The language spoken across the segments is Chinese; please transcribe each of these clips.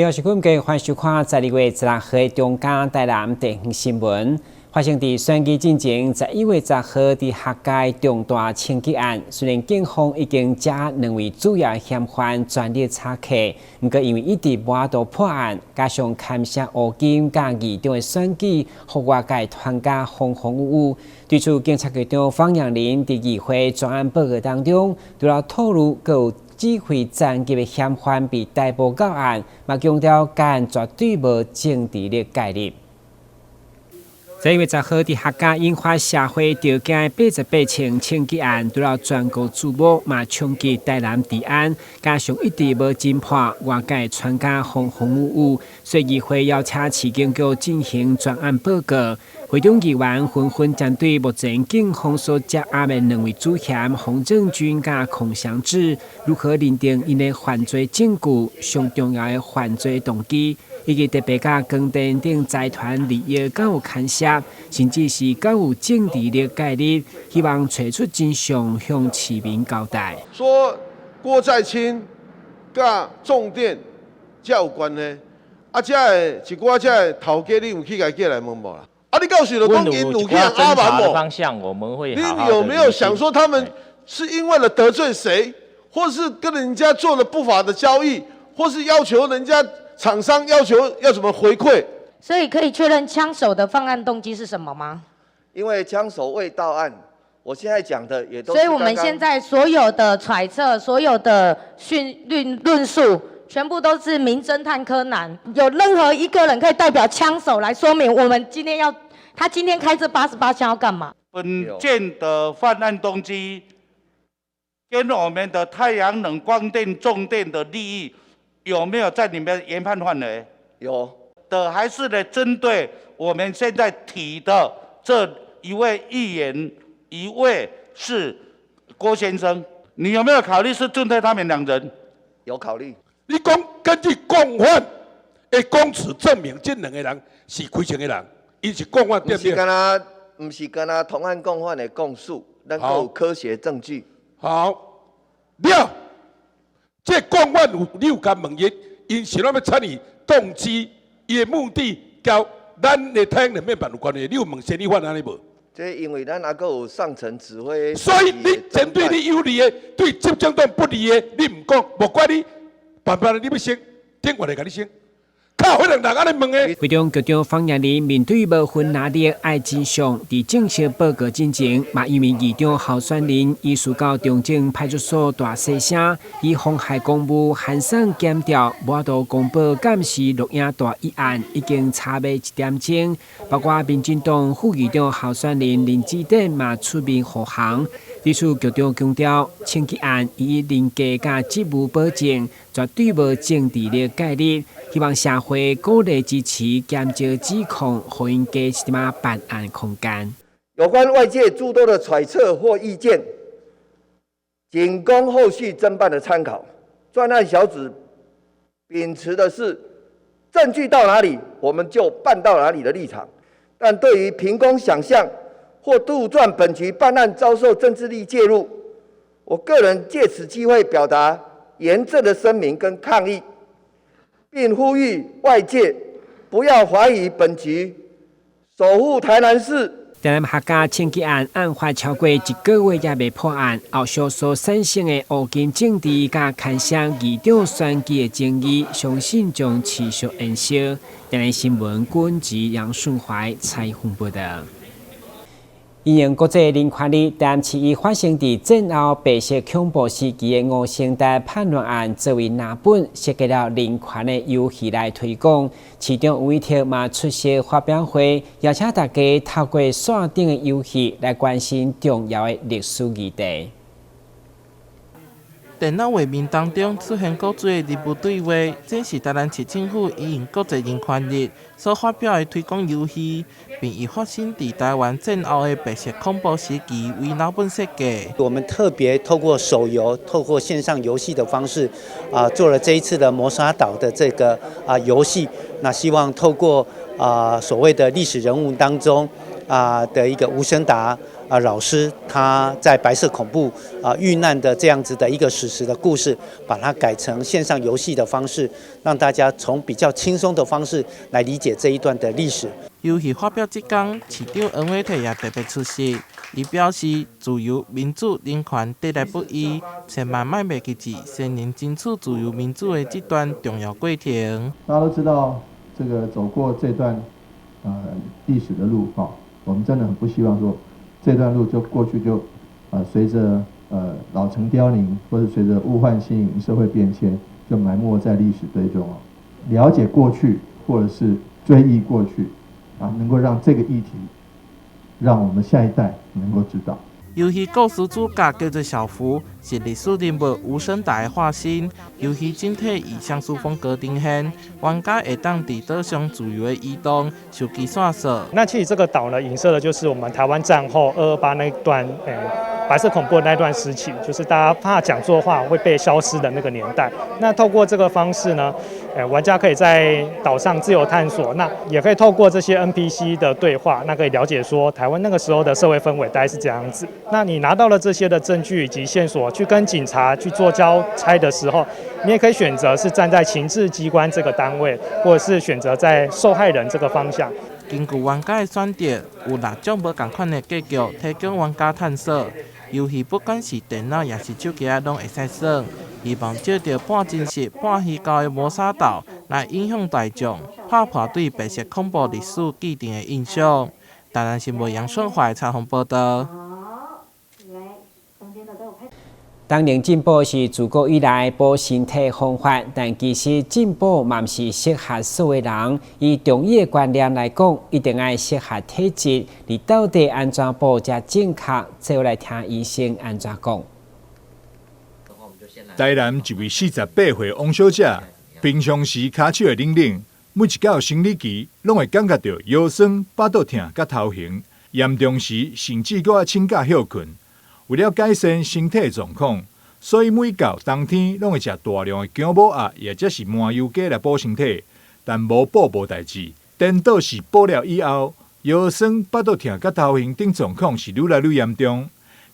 另外是我们嘅欢收看12月16号的中港台南地方新闻。发生伫选举进前11月10号伫客家重大枪击案，虽然警方已经将2位主要嫌犯全力查克，不过因为一直无法度破案，加上堪谢乌金甲二中的选举，互外界团家风风雨雨。对此，警察局长方扬林伫议会专案报告当中，除了透露有指挥战级的嫌犯被逮捕到案，嘛强调该案绝对无政治的介入。11月10号，伫客家引发社会调解88枪枪击案，除了全国瞩目，嘛冲击台南治安，加上一直无侦破，外界传家风风雨雨，所以议会要请市警局进行专案报告。会中议员纷纷针对目前警方所接押的2位主嫌洪正军甲孔祥志，如何认定因的犯罪证据、上重要的犯罪动机。以及特别甲光电等财团利益敢有牵涉，甚至是敢有政治的介入，希望找出真相，向市民交代。说郭在清甲重电才有关呢？这个一寡这头家，你有去家来问无啦？你告诉我讲因有去阿蛮无？方向我们会你有没有想说他们是因为了得罪谁，或是跟人家做了不法的交易，或是要求人家？厂商要求要怎么回馈？所以可以确认枪手的犯案动机是什么吗？因为枪手未到案，我现在讲的也都是所以我们现在所有的揣测、所有的论述，全部都是名侦探柯南。有任何一个人可以代表枪手来说明我们他今天开这88枪要干嘛？本件的犯案动机跟我们的太阳能光电重电的利益。有没有在里面研判范围？有的，还是呢？针对我们现在提的这一位议员，一位是郭先生，你有没有考虑是针对他们2人？有考虑。你讲根据共犯的供词证明，这2个人是开枪的人，伊是共犯对不对？不是跟他同案共犯的供述，能够有科学证据。好，了。这共犯你有甲问因是怎么参与动机、伊的目的，交咱的太阳能面板有关系？你有问先你犯安尼无？这因为咱还阁有上层指挥。所以你针对你有利的，对执政党不利的，你唔讲，莫怪你，办法你要先，电话来甲你先。会中局长方扬林面对无分哪力爱真相，伫正式报告进前，嘛因为议长候选人移诉到中正派出所大细声，以妨害公务、函送检调，无法度公布监视录影带一案已经查尾1点钟，包括民进党副议长候选人林志典嘛出面护航。对此，局长强调，枪击案以人格甲职务保证，绝对无政治的介入。希望社会鼓励支持减少指控，互因加一点办案空间。有关外界诸多的揣测或意见，仅供后续侦办的参考。专案小组秉持的是证据到哪里，我们就办到哪里的立场。但对于凭空想象或杜撰本局办案遭受政治力介入，我个人借此机会表达严正的声明跟抗议。并呼吁外界不要怀疑本局守护台南市。台南客家枪击案案发超过1个月也未破案，后续所产生的乌金政治甲牵涉议长选举的争议，相信将持续延烧。台南新闻军职杨顺怀采访报道。因应国际人权日，台南市已发生伫战后白色恐怖时期的5星带叛乱案，作为哪本设计了人权的游戏来推广。市长吴依婷嘛出席发表会，邀请大家透过线顶的游戏来关心重要的历史议题。电脑画面当中出现各种的日物对话，这是台南市政府因应国际人权日所发表的推广游戏，并以发生在台湾战后的白色恐怖时期为脑本设计。我们特别透过手游、透过线上游戏的方式，做了这一次的磨砂岛的这个游戏。那希望透过所谓的历史人物当中，的一个吴声达老师，他在白色恐怖遇难的这样子的一个史实的故事，把它改成线上游戏的方式，让大家从比较轻松的方式来理解这一段的历史。游戏发表这天，市长黄伟綽也特别出席。伊表示，自由、民主、人权得来不易，千万莫忘记先人争取自由民主的这段重要过程。大家都知道，这个走过这段历史的路我们真的很不希望说这段路就过去就随着老成凋零，或者随着物换星移、社会变迁，就埋没在历史堆中了解过去，或者是追忆过去能够让这个议题，让我们下一代能够知道。游戏故事主角叫做小福，是历史人物吴声达的化身。游戏整体以像素风格呈现，玩家会当伫岛上自由的移动、手机线索。那其实这个岛呢，影射的就是我们台湾战后228那段白色恐怖的那段时期，就是大家怕讲错话会被消失的那个年代。那透过这个方式呢，玩家可以在岛上自由探索，那也可以透过这些 NPC 的对话，那可以了解说台湾那个时候的社会氛围大概是这样子。那你拿到了这些的证据以及线索，去跟警察去做交差的时候，你也可以选择是站在情治机关这个单位，或者是选择在受害人这个方向。根据玩家的选择，有6种无同款的结局提供玩家探索。游戏不管是电脑也是手机拢会使耍，希望借着半真实半虚构的磨砂岛来影响大众，打破对白色恐怖历史既定的印象。台南新闻杨顺华采访报道。当然，进步是自古以来保身体方法，但其实进步嘛，不是适合所有人。以中医的观念来讲，一定要适合体质。你到底安怎保才正确？最后来听医生安怎讲。台南一位48岁王小姐，平常时骹手会冷冷，每一到生理期，拢会感觉到腰酸、巴肚痛、甲头晕，严重时甚至搁请假休困。为了改善身体状况，所以每到冬天拢会食大量的姜母鸭，或者是麻油鸡来补身体。但无补无代志，颠倒是补了以后，腰酸、巴肚痛、甲头晕等状况是愈来愈严重。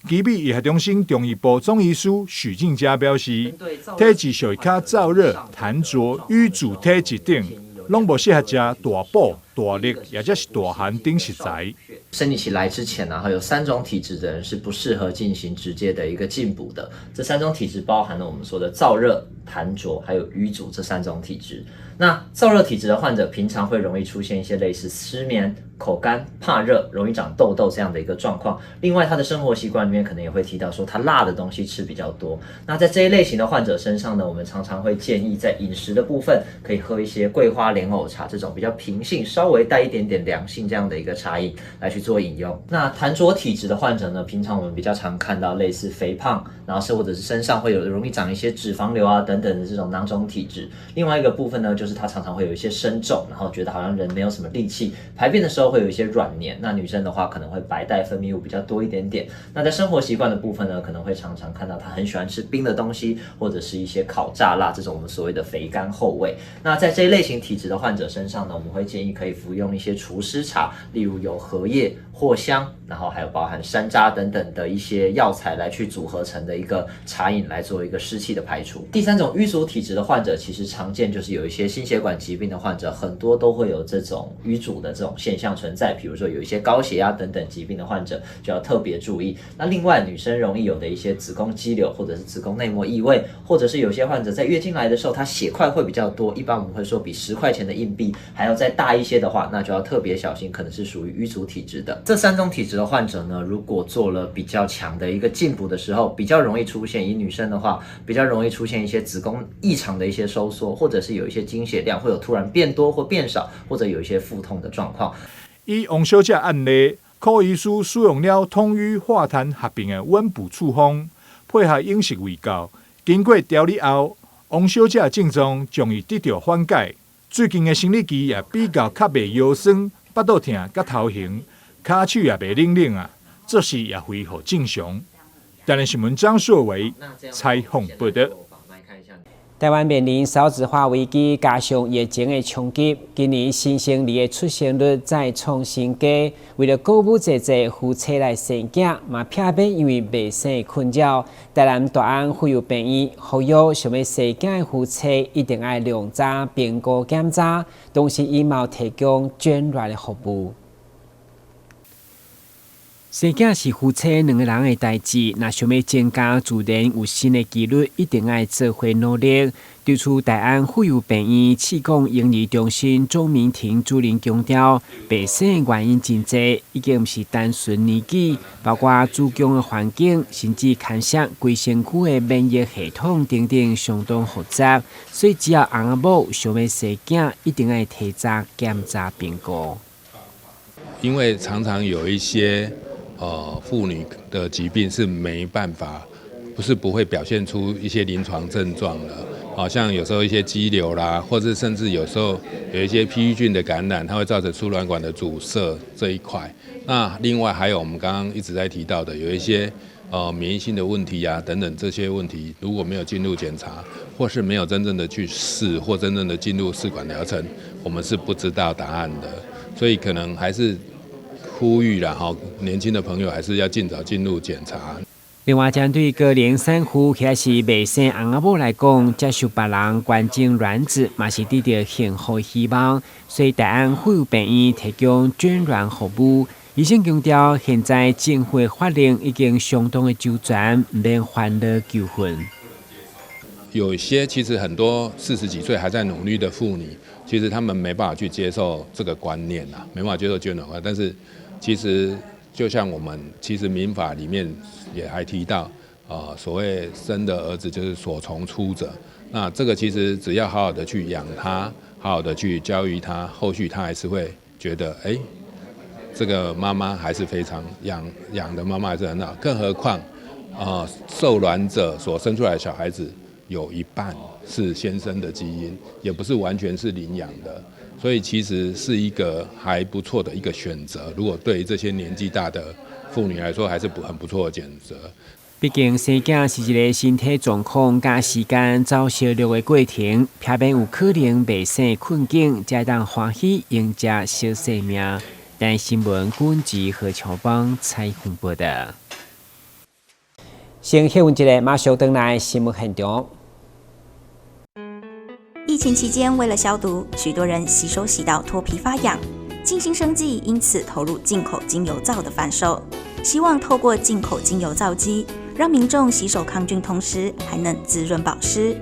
奇美医学中心中医部总医师许静佳表示，体质属于较燥热、痰浊、瘀阻体质等，拢无适合食大补、大力，或者是大寒等食材。生理期来之前呢，有3种体质的人是不适合进行直接的一个进补的。这3种体质包含了我们说的燥热、痰浊还有瘀阻这3种体质。那燥热体质的患者平常会容易出现一些类似失眠、口干、怕热、容易长痘痘这样的一个状况。另外，他的生活习惯里面可能也会提到说他辣的东西吃比较多。那在这一类型的患者身上呢，我们常常会建议在饮食的部分可以喝一些桂花莲藕茶这种比较平性、稍微带一点点凉性这样的一个茶饮来去做饮用。那痰浊体质的患者呢，平常我们比较常看到类似肥胖，然后或者是身上会有容易长一些脂肪瘤啊等等的这种囊肿体质。另外一个部分呢，就是他常常会有一些身重，然后觉得好像人没有什么力气，排便的时候会有一些软黏。那女生的话可能会白带分泌物比较多一点点。那在生活习惯的部分呢，可能会常常看到她很喜欢吃冰的东西，或者是一些烤炸辣这种我们所谓的肥甘厚味。那在这一类型体质的患者身上呢，我们会建议可以服用一些除湿茶，例如有荷叶、藿香，然后还有包含山楂等等的一些药材来去组合成的一个茶饮来做一个湿气的排除。第3种瘀阻体质的患者，其实常见就是有一些心血管疾病的患者，很多都会有这种瘀阻的这种现象存在。比如说有一些高血压等等疾病的患者就要特别注意。那另外女生容易有的一些子宫肌瘤或者是子宫内膜异位，或者是有些患者在月经来的时候，她血块会比较多，一般我们会说比10块钱的硬币还要再大一些的话，那就要特别小心，可能是属于瘀阻体质的。这3种体质的患者呢，如果做了比较强的一个进补的时候，比较容易出现，以女生的话，比较容易出现一些子宫异常的一些收缩，或者是有一些经血量会有突然变多或变少，或者有一些腹痛的状况。以王小姐案例，柯医师使用了通瘀化痰合并的温补处方，配合饮食卫教，经过调理后，王小姐症状终于得到缓解。最近的生理期也比较较袂腰酸、巴肚痛、甲头晕，骹手也袂冷冷啊，这时也恢复正常。台南新闻张硕维采访报道。台湾面临少子化危机，加上疫情的冲击，今年新生儿的出生率再创新低。为了鼓舞这些夫妻来生囝，嘛偏偏因为未生困扰，台南大安妇幼病院呼吁想要生囝的夫妻一定要量查评估检查，同时伊嘛提供捐卵的服务。生囝是夫妻两个人的代志，若想要增加自然有新的几率，一定要做伙努力。对此，大安妇幼病院气功婴儿中心钟明婷主任强调，白生的原因真多，已经不是单纯年纪，包括子宫的环境，甚至牵涉规身躯的免疫系统等等，相当复杂。所以，只要翁某想要生囝，一定要提早检查评估。因为常常有一些妇女的疾病是没办法，不会表现出一些临床症状的，好像有时候一些肌瘤啦，或者甚至有时候有一些披衣菌的感染，它会造成输卵管的阻塞这一块。那另外还有我们刚刚一直在提到的，有一些免疫性的问题啊等等这些问题，如果没有进入检查，或是没有真正的去试，或真正的进入试管疗程，我们是不知道答案的。所以可能还是呼吁啦，年轻的朋友还是要尽早进入检查。另外，针对高龄产妇或是未生翁仔某来讲，接受别人捐赠卵子，嘛是得到幸福希望。所以，大安妇幼病院提供捐卵服务。医生强调，现在政府的法令已经相当的周全，唔免烦恼纠纷。有一些其实很多40几岁还在努力的妇女，其实她们没办法去接受这个观念啊，没办法接受捐卵观，但是其实就像我们其实民法里面也还提到，所谓生的儿子就是所从出者，那这个其实只要好好的去养他，好好的去教育他，后续他还是会觉得，这个妈妈还是非常养的妈妈还是很好，更何况，受卵者所生出来的小孩子有一半是先生的基因，也不是完全是领养的。所以其实是一个还不错的一个选择，如果对于这些年纪大的妇女来说，还是很不错的选择。毕竟生囝是一个身体状况加时间走相略的过程，偏偏有可能未生困境，才当欢喜迎接小生命。但新闻管制何乔邦采访报道。先休息一下，马上回来新闻现场。疫情期间，为了消毒，许多人洗手洗到脱皮发痒。静心生技因此投入进口精油皂的贩售，希望透过进口精油皂机，让民众洗手抗菌，同时还能滋润保湿。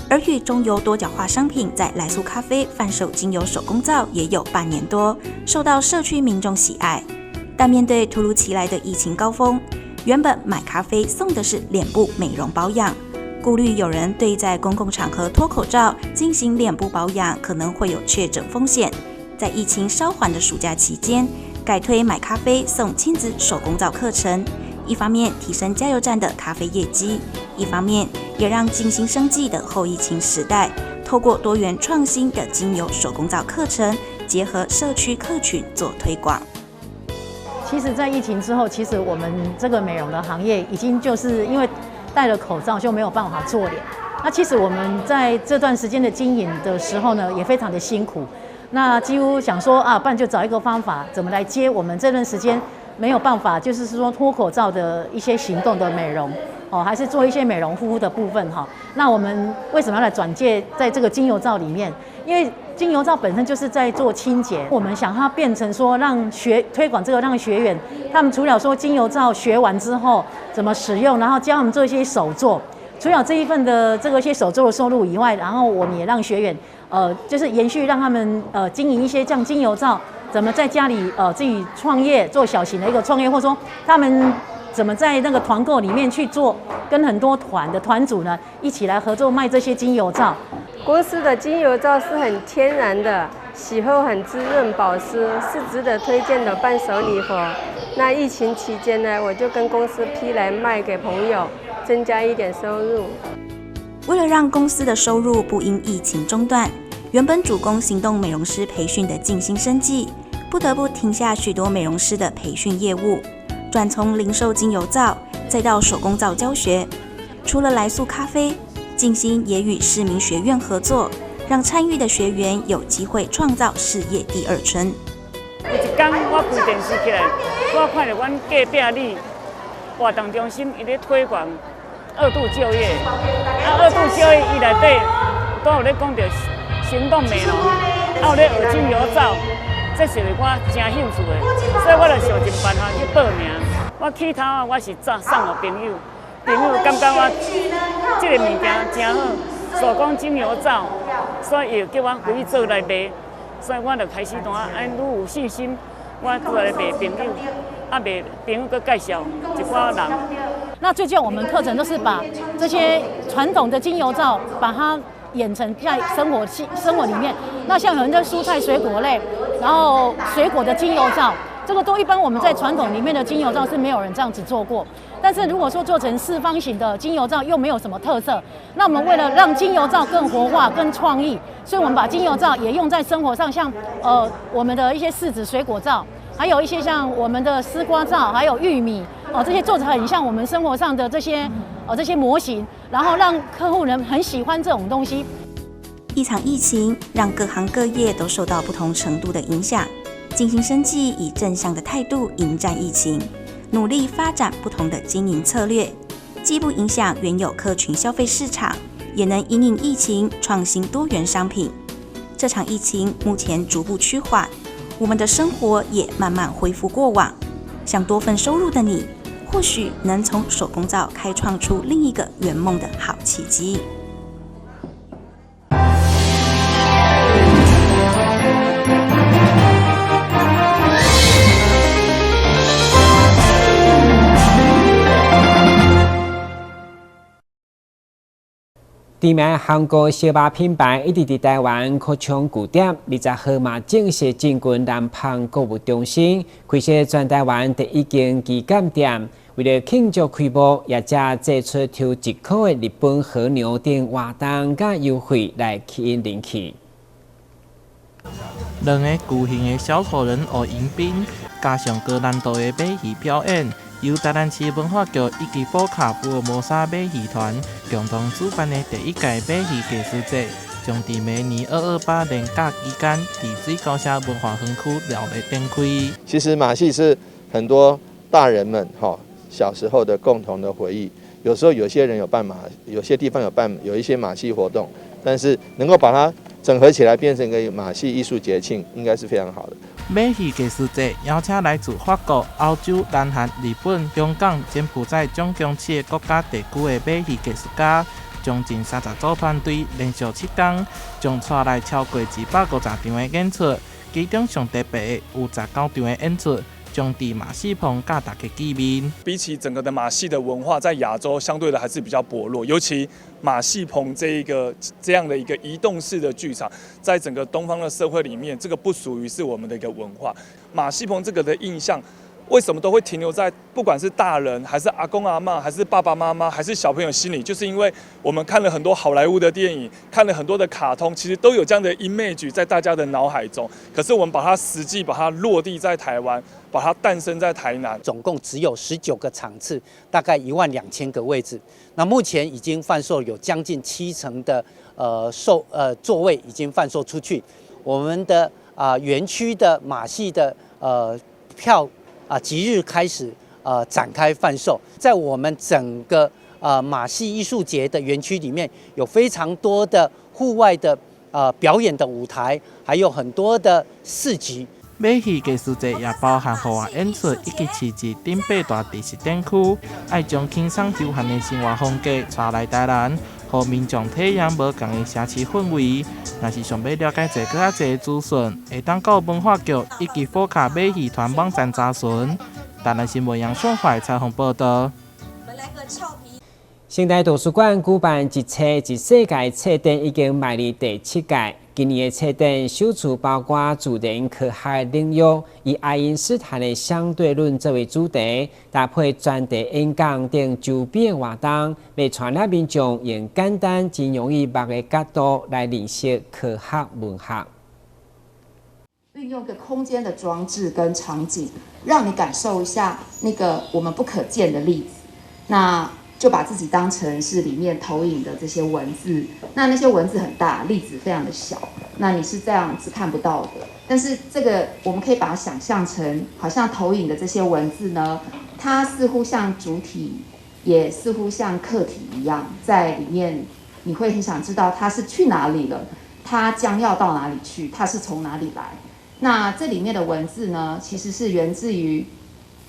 而与中油多角化商品在来速咖啡贩售精油手工皂也有半年多，受到社区民众喜爱。但面对突如其来的疫情高峰，原本买咖啡送的是脸部美容保养。顾虑有人对在公共场合脱口罩进行脸部保养可能会有确诊风险，在疫情稍缓的暑假期间，改推买咖啡送亲子手工皂课程，一方面提升加油站的咖啡业绩，一方面也让静心生技的后疫情时代，透过多元创新的精油手工皂课程，结合社区客群做推广。其实，在疫情之后，其实我们这个美容的行业已经就是因为戴了口罩就没有办法做脸。那其实我们在这段时间的经营的时候呢，也非常的辛苦。那几乎想说不然就找一个方法，怎么来接我们这段时间没有办法，就是说脱口罩的一些行动的美容还是做一些美容护肤的部分哈。那我们为什么要来转介在这个精油皂里面？因为精油皂本身就是在做清洁，我们想它变成说推广这个，让学员他们除了说精油皂学完之后怎么使用，然后教他们做一些手作，除了这一份的这个一些手作的收入以外，然后我们也让学员就是延续让他们经营一些这样精油皂，怎么在家里自己创业做小型的一个创业，或者说他们怎么在那个团购里面去做，跟很多团的团主呢一起来合作卖这些精油皂。公司的精油皂是很天然的，洗后很滋润保湿，是值得推荐的伴手礼盒。那疫情期间呢，我就跟公司批来卖给朋友，增加一点收入。为了让公司的收入不因疫情中断，原本主攻行动美容师培训的静心生技，不得不停下许多美容师的培训业务，从零售精油皂再到手工皂教学。除了来速咖啡，静心也与市民学院合作，让参与的学员有机会创造事业第二春。有一天我开电视起来，我看到阮隔壁里活动中心伊咧推广2度就业，2度就业伊内底都有咧讲到行动美容，有咧学精油皂，这是我真兴趣的，所以我就想尽办法去报名。我起头我是送给朋友，朋友感觉我这个物件真好，手工精油皂，所以又叫我规做来卖，所以我就开始愈有信心，我过来卖朋友，卖朋友佮介绍一寡人。那最近我们课程都是把这些传统的精油皂，把它演成在生活里面。那像有人在蔬菜水果类，然后水果的精油皂。这个都一般我们在传统里面的精油皂是没有人这样子做过，但是如果说做成四方形的精油皂又没有什么特色，那我们为了让精油皂更活化、更创意，所以我们把精油皂也用在生活上，像我们的一些柿子水果皂，还有一些像我们的丝瓜皂，还有玉米这些做得很像我们生活上的这些模型，然后让客户人很喜欢这种东西。一场疫情让各行各业都受到不同程度的影响。静心生技以正向的态度迎战疫情，努力发展不同的经营策略，既不影响原有客群消费市场，也能因应疫情创新多元商品。这场疫情目前逐步趋缓，我们的生活也慢慢恢复过往。想多份收入的你，或许能从手工皂开创出另一个圆梦的好契机。知名韩国小巴品牌一直在台湾扩充据点，20号嘛正式进军南方购物中心，开设全台湾第一间旗舰店。为了庆祝开幕，业者祭出抽1块的日本和牛等活动甲优惠来吸引人气。两个巨型的小丑人偶迎宾，加上高难度的马戏表演。由台南市文化局以及福卡福尔摩沙马戏团共同主办的第一届马戏艺术节，将在明年228连假期间，在水高社文化园区热烈展开。其实马戏是很多大人们小时候的共同的回忆。有时候有些人有办有些地方有一些马戏活动，但是能够把它整合起来变成一个马戏艺术节庆，应该是非常好的。马戏艺术节邀请来自法国、欧洲、南韩、日本、香港、柬埔寨总共7个国家地区的马戏艺术家，将近30组团队，连续7天，将带来超过250场的演出，其中上特别的有19场的演出。将在马戏棚甲大家见面。比起整个的马戏的文化，在亚洲相对的还是比较薄弱，尤其马戏棚这样的一个移动式的剧场，在整个东方的社会里面，这个不属于是我们的一个文化。马戏棚这个的印象，为什么都会停留在不管是大人还是阿公阿嬷，还是爸爸妈妈，还是小朋友心里，就是因为我们看了很多好莱坞的电影，看了很多的卡通，其实都有这样的 image 在大家的脑海中。可是我们把它实际把它落地在台湾，把它诞生在台南，总共只有19个场次，大概12000个位置。那目前已经贩售有将近70%的座位已经贩售出去。我们的园区的马戏的票即日开始展开贩售。在我们整个马戏艺术节的园区里面，有非常多的户外的表演的舞台，还有很多的市集。马戏艺术节也包含户外演出以及市集等8大特色展区，爱将轻松休闲的生活风格带来台南，让民众体验无同的城市氛围。若是想要了解更加多资讯，会当到文化局以及福卡马戏团网站查询。台南新闻杨顺怀采访报道。现代图书馆举办一册一世界册展已经迈入第7届。今年的册展首次包括自然科学领域，以爱因斯坦的相对论作为主题，搭配专题演讲等周边活动，要传达民众用简单、真容易捌的角度来认识科学文学。运用个空间的装置跟场景，让你感受一下那个我们不可见的粒子。那就把自己当成是里面投影的这些文字，那些文字很大，粒子非常的小，那你是这样子看不到的。但是这个我们可以把它想象成，好像投影的这些文字呢，它似乎像主体，也似乎像客体一样，在里面你会很想知道它是去哪里了，它将要到哪里去，它是从哪里来。那这里面的文字呢，其实是源自于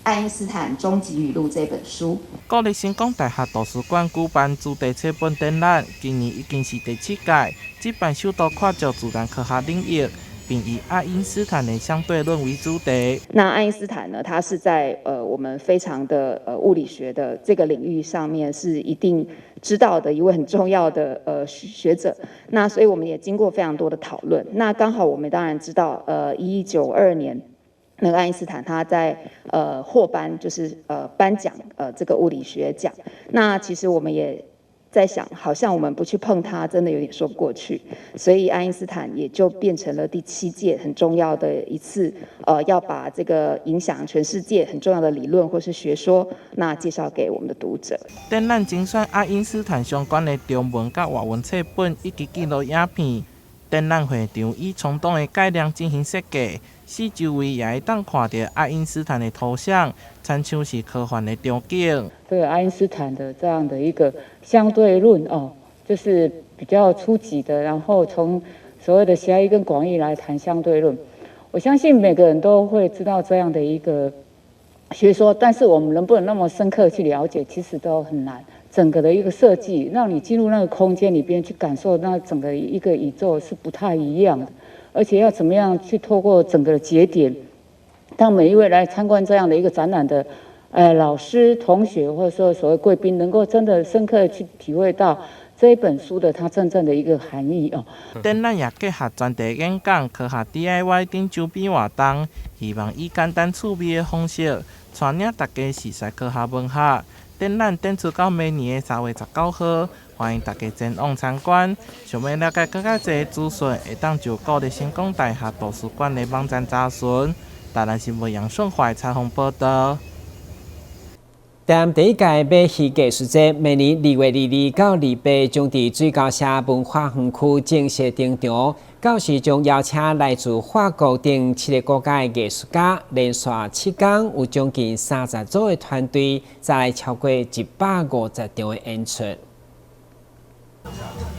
爱因斯坦《终极语录》这本书。国立成功大学图书馆举办主题册本展览，今年已经是第7届，这版首度跨足自然科学领域，并以爱因斯坦的相对论为主题。那爱因斯坦呢，他是在我们非常的物理学的这个领域上面是一定知道的一位很重要的学者。那所以我们也经过非常多的讨论。那刚好我们当然知道，1192年。那个爱因斯坦他在获颁就是颁奖这个物理学奖。那其实我们也在想，好像我们不去碰它，真的有点说不过去。所以爱因斯坦也就变成了第7届很重要的一次，要把这个影响全世界很重要的理论或是学说，那介绍给我们的读者。展览精选爱因斯坦相关的中文甲外文册本以及纪录影片。展览会场以冲动的概念进行设计，四周围也会当看到爱因斯坦的图像，参像是科幻的场景。这个爱因斯坦的这样的一个相对论就是比较初级的，然后从所谓的狭义跟广义来谈相对论。我相信每个人都会知道这样的一个学说，但是我们能不能那么深刻去了解，其实都很难。整个的一个设计，让你进入那个空间里边去感受那整个一个宇宙是不太一样的，而且要怎么样去透过整个的节点，让每一位来参观这样的一个展览的，老师、同学或者说所谓贵宾，能够真的深刻的去体会到这一本书的它真正的一个含义哦。展览也结合专题演讲、科学 DIY 等周边活动，希望以简单趣味的方式，带领大家熟悉科学文化。展览展出到明年的3月19号，欢迎大家前往参观。想要了解更加多资讯，会当就国立成功大学图书馆的网站查询。台南新闻杨顺怀采访报道。第1届马戏艺术节，明年2月22到28将伫水高社文化园区正式登场。到时将邀请来自法国等7个国家的艺术家，连续7天，有将近30组的团队，再来超过150场的演出。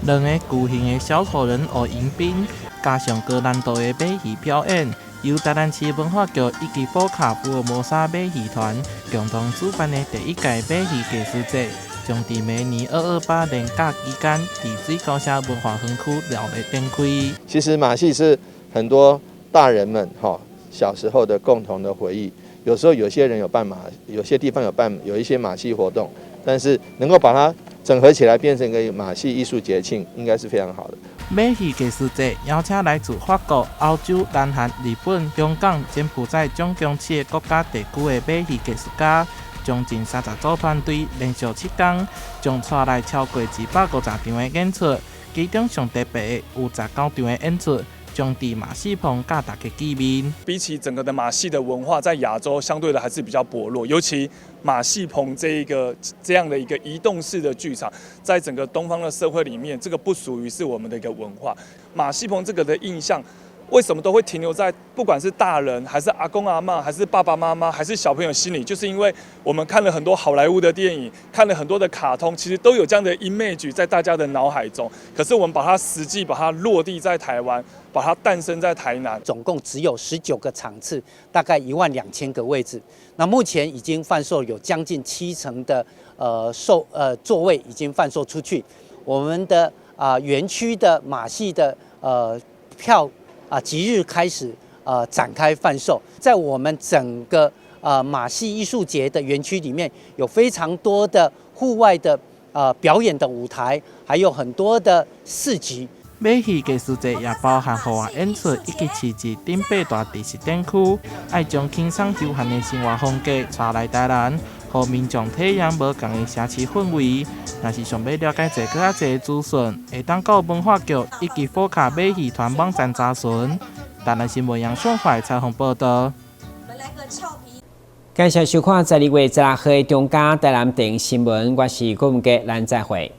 2个巨型的小丑人偶迎宾，加上高难度的马戏表演，由台南市文化局以及福卡福尔摩沙马戏团共同主办的第1届马戏艺术节。将伫明年228连假期间，伫水高社文化园区热烈展开。其实马戏是很多大人们小时候的共同的回忆。有时候有些人有办有些地方有一些马戏活动，但是能够把它整合起来变成一个马戏艺术节庆，应该是非常好的。马戏艺术节邀请来自法国、欧洲、南韩、日本、香港、柬埔寨总共7个国家地区的马戏艺术家。将近30组团队连续7天，将带来超过150场的演出，其中上特别的有19场的演出，将伫马戏棚甲大家见面。比起整个的马戏的文化，在亚洲相对的还是比较薄弱，尤其马戏棚这样的一个移动式的剧场，在整个东方的社会里面，这个不属于是我们的一个文化。马戏棚这个的印象。为什么都会停留在不管是大人还是阿公阿嬷，还是爸爸妈妈，还是小朋友心里？就是因为我们看了很多好莱坞的电影，看了很多的卡通，其实都有这样的 image 在大家的脑海中。可是我们把它实际把它落地在台湾，把它诞生在台南，总共只有19个场次，大概12000个位置。那目前已经贩售有将近70%的座位已经贩售出去。我们的园区的马戏的票。即日开始展开贩售，在我们整个马戏艺术节的园区里面，有非常多的户外的表演的舞台，还有很多的市集。马戏艺术节也包含户外演出以及市集等8大特色展区，爱将轻松休闲的生活风格带来台南，让民众体验无同的城市氛围。若是想要了解更加多资讯，会当到文化局以及福卡马戏团网站查询。台南新闻杨顺怀采访报道。感谢收看12月16号的中嘉台南电新闻，我是郭文杰，咱再会。